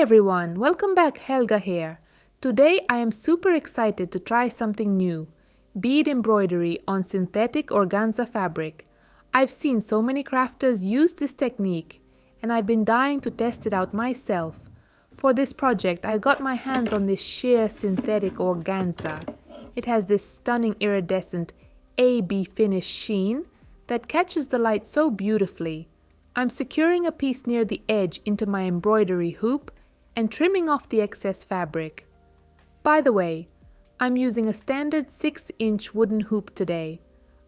everyone, welcome back. Helga here. Today I am super excited to try something new, bead embroidery on synthetic organza fabric. I've seen so many crafters use this technique and I've been dying to test it out myself. For this project I got my hands on this sheer synthetic organza. It has this stunning iridescent AB finish sheen that catches the light so beautifully. I'm securing a piece near the edge into my embroidery hoop and trimming off the excess fabric. By the way, I'm using a standard 6-inch wooden hoop today.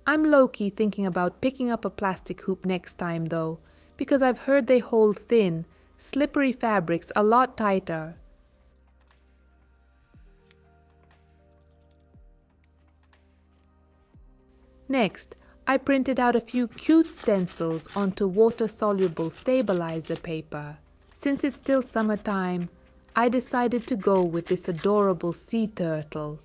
I'm low-key thinking about picking up a plastic hoop next time though, because I've heard they hold thin, slippery fabrics a lot tighter. Next, I printed out a few cute stencils onto water-soluble stabilizer paper. Since it's still summertime, I decided to go with this adorable sea turtle.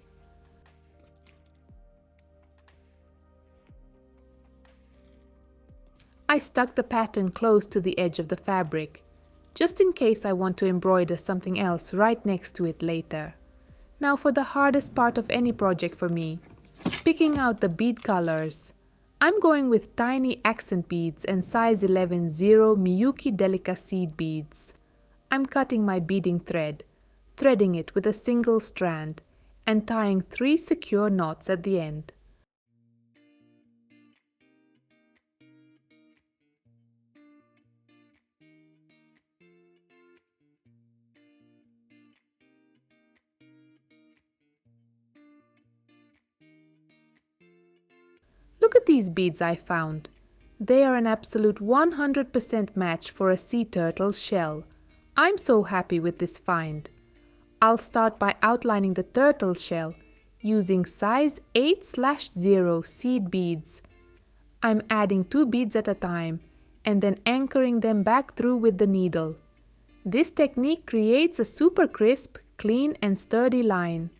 I stuck the pattern close to the edge of the fabric, just in case I want to embroider something else right next to it later. Now for the hardest part of any project for me, picking out the bead colors. I'm going with tiny accent beads and size 11 0 Miyuki Delica seed beads. I'm cutting my beading thread, threading it with a single strand, and tying 3 secure knots at the end. Look at these beads I found. They are an absolute 100% match for a sea turtle's shell. I'm so happy with this find. I'll start by outlining the turtle shell using size 8/0 seed beads. I'm adding 2 beads at a time and then anchoring them back through with the needle. This technique creates a super crisp, clean and sturdy line.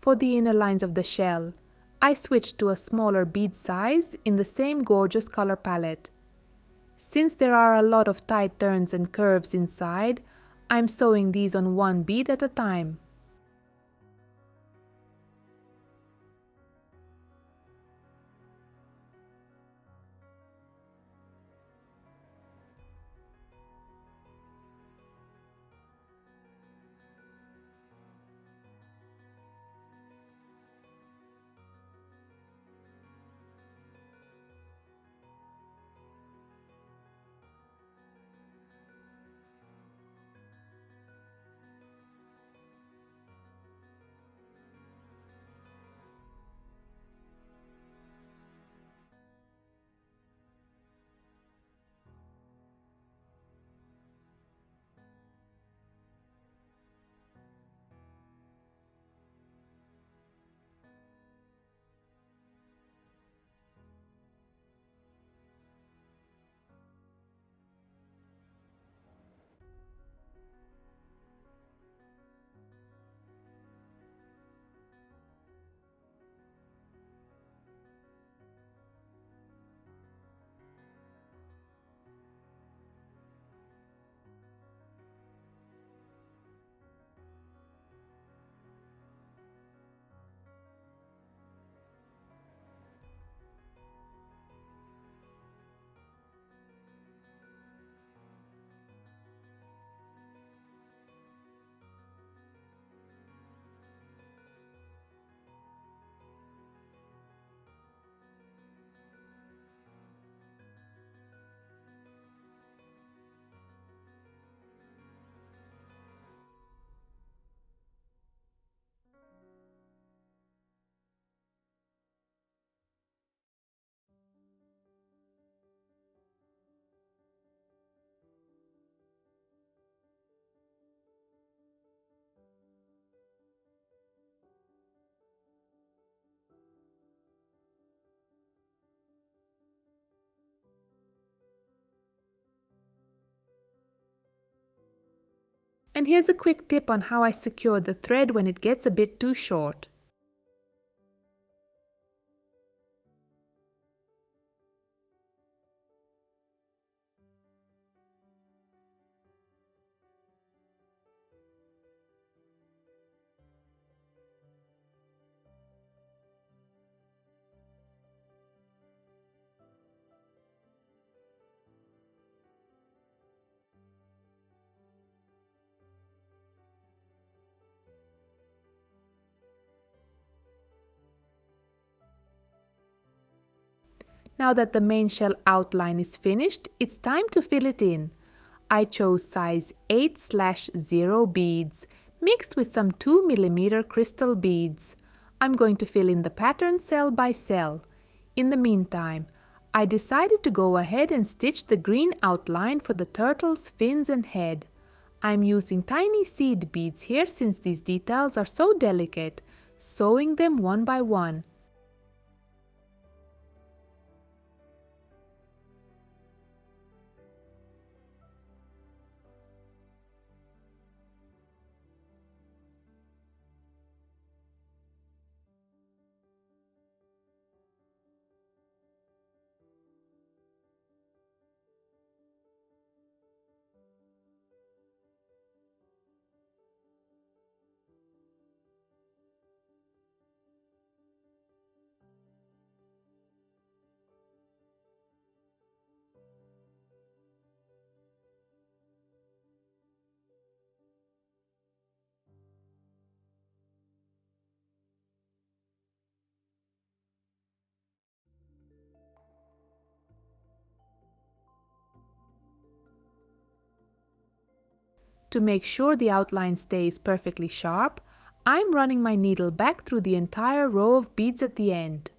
For the inner lines of the shell, I switched to a smaller bead size in the same gorgeous color palette. Since there are a lot of tight turns and curves inside, I'm sewing these on 1 bead at a time. And here's a quick tip on how I secure the thread when it gets a bit too short. Now that the main shell outline is finished, it's time to fill it in. I chose size 8/0 beads, mixed with some 2mm crystal beads. I'm going to fill in the pattern cell by cell. In the meantime, I decided to go ahead and stitch the green outline for the turtle's fins and head. I'm using tiny seed beads here since these details are so delicate, sewing them one by one. To make sure the outline stays perfectly sharp, I'm running my needle back through the entire row of beads at the end.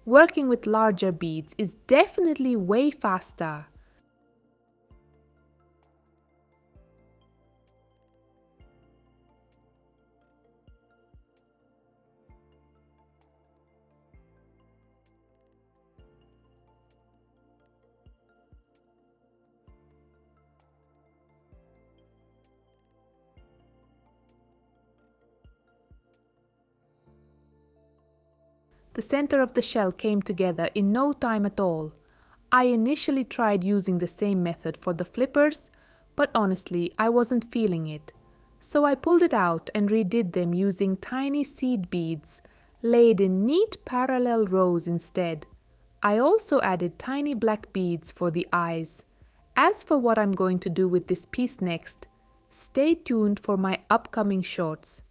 Working with larger beads is definitely way faster. The center of the shell came together in no time at all. I initially tried using the same method for the flippers, but honestly, I wasn't feeling it. So I pulled it out and redid them using tiny seed beads, laid in neat parallel rows instead. I also added tiny black beads for the eyes. As for what I'm going to do with this piece next, stay tuned for my upcoming shorts.